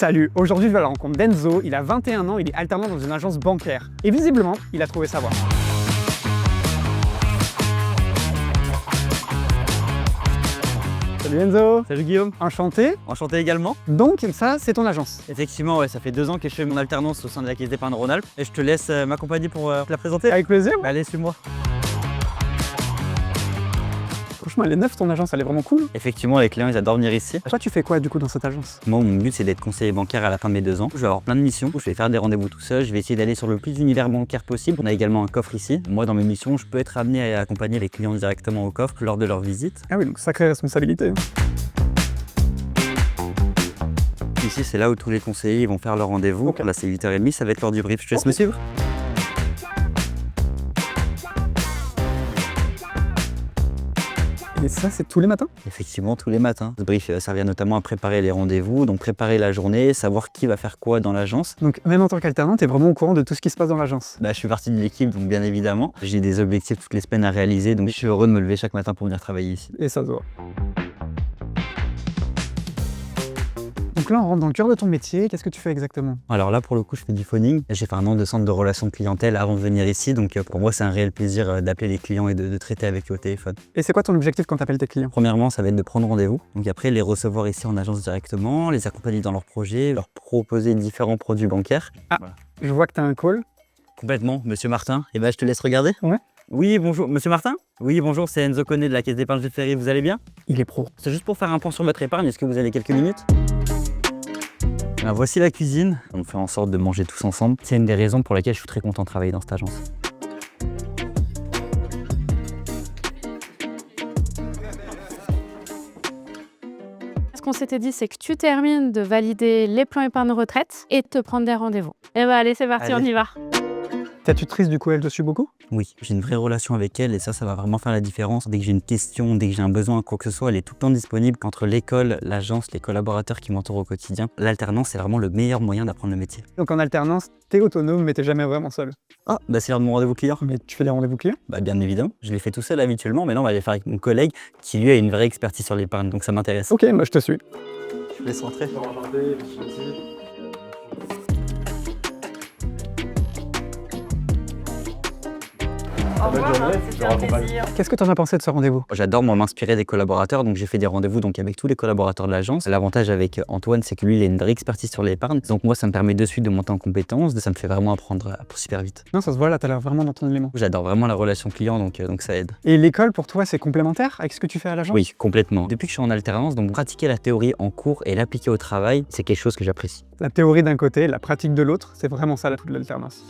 Salut, aujourd'hui je vais à la rencontre d'Enzo, il a 21 ans, il est alternant dans une agence bancaire. Et visiblement, il a trouvé sa voie. Salut Enzo. Salut Guillaume. Enchanté. Enchanté également. Donc ça, c'est ton agence. Effectivement, ouais, ça fait 2 ans que je fais mon alternance au sein de la Caisse d'épargne Rhône-Alpes et je te laisse m'accompagner pour te la présenter. Avec plaisir. Bah, allez, suis-moi. Franchement, elle est neuve ton agence, elle est vraiment cool. Effectivement, les clients, ils adorent venir ici. Toi, tu fais quoi du coup dans cette agence? Moi, mon but, c'est d'être conseiller bancaire à la fin de mes 2 ans. Je vais avoir plein de missions. Je vais faire des rendez-vous tout seul. Je vais essayer d'aller sur le plus d'univers bancaire possible. On a également un coffre ici. Moi, dans mes missions, je peux être amené à accompagner les clients directement au coffre lors de leur visite. Ah oui, donc sacrée responsabilité. Ici, c'est là où tous les conseillers vont faire leur rendez-vous. Okay. Là, c'est 8h30, ça va être l'heure du brief. Je te laisse me suivre. Et ça, c'est tous les matins? Effectivement, tous les matins. Ce brief va servir notamment à préparer les rendez-vous, donc préparer la journée, savoir qui va faire quoi dans l'agence. Donc même en tant qu'alternant, tu es vraiment au courant de tout ce qui se passe dans l'agence? Bah, je suis partie de l'équipe, donc bien évidemment. J'ai des objectifs toutes les semaines à réaliser, donc je suis heureux de me lever chaque matin pour venir travailler ici. Et ça se voit. Donc là, on rentre dans le cœur de ton métier. Qu'est-ce que tu fais exactement? Alors là, pour le coup, je fais du phoning. J'ai fait un an de centre de relations clientèle avant de venir ici, donc pour moi, c'est un réel plaisir d'appeler les clients et de traiter avec eux au téléphone. Et c'est quoi ton objectif quand tu appelles tes clients? Premièrement, ça va être de prendre rendez-vous. Donc après, les recevoir ici en agence directement, les accompagner dans leurs projets, leur proposer différents produits bancaires. Ah, voilà. Je vois que tu as un call. Complètement, monsieur Martin. Et ben, je te laisse regarder. Ouais. Oui, bonjour, monsieur Martin? Oui, bonjour, c'est Enzo Conné de la Caisse d'épargne de Ferry. Vous allez bien? Il est pro. C'est juste pour faire un point sur votre épargne. Est-ce que vous avez quelques minutes? Alors voici la cuisine. On fait en sorte de manger tous ensemble. C'est une des raisons pour lesquelles je suis très content de travailler dans cette agence. Ce qu'on s'était dit, c'est que tu termines de valider les plans épargne retraite et de te prendre des rendez-vous. Et bah allez, c'est parti, Allez. on y va. Ta tutrice, du coup, elle te suit beaucoup? Oui, j'ai une vraie relation avec elle et ça va vraiment faire la différence. Dès que j'ai une question, dès que j'ai un besoin, quoi que ce soit, elle est tout le temps disponible. Entre l'école, l'agence, les collaborateurs qui m'entourent au quotidien, l'alternance, c'est vraiment le meilleur moyen d'apprendre le métier. Donc en alternance, t'es autonome, mais t'es jamais vraiment seul. Ah, bah c'est l'heure de mon rendez-vous client. Mais tu fais des rendez-vous clients? Bah bien évidemment, je les fais tout seul habituellement, mais là on va les faire avec mon collègue qui lui a une vraie expertise sur l'épargne, donc ça m'intéresse. Ok, moi je te suis. Je laisse rentrer. Au revoir, c'était un plaisir. Qu'est-ce que t'en as pensé de ce rendez-vous? J'adore moi m'inspirer des collaborateurs, donc j'ai fait des rendez-vous donc avec tous les collaborateurs de l'agence. L'avantage avec Antoine, c'est que lui il a une vraie expertise sur l'épargne, donc moi ça me permet de suite de monter en compétences, ça me fait vraiment apprendre super vite. Non, ça se voit là, t'as l'air vraiment dans ton élément. J'adore vraiment la relation client, donc ça aide. Et l'école, pour toi, c'est complémentaire avec ce que tu fais à l'agence? Oui, complètement. Depuis que je suis en alternance, donc pratiquer la théorie en cours et l'appliquer au travail, c'est quelque chose que j'apprécie. La théorie d'un côté, la pratique de l'autre, c'est vraiment ça la toute de l'alternance.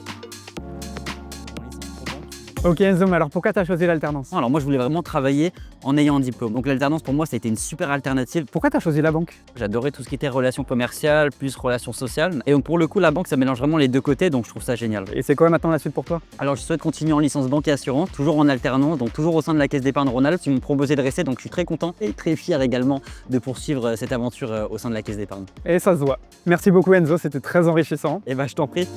Ok Enzo, mais alors pourquoi t'as choisi l'alternance? Alors moi je voulais vraiment travailler en ayant un diplôme. Donc l'alternance pour moi ça a été une super alternative. Pourquoi t'as choisi la banque? J'adorais tout ce qui était relations commerciales, plus relations sociales. Et donc pour le coup la banque ça mélange vraiment les deux côtés, donc je trouve ça génial. Et c'est quoi maintenant la suite pour toi? Alors je souhaite continuer en licence banque et assurance, toujours en alternance, donc toujours au sein de la Caisse d'épargne Rhône-Alpes. Ils m'ont proposé de rester, donc je suis très content et très fier également de poursuivre cette aventure au sein de la Caisse d'épargne. Et ça se voit. Merci beaucoup Enzo, c'était très enrichissant. Et bah je t'en prie.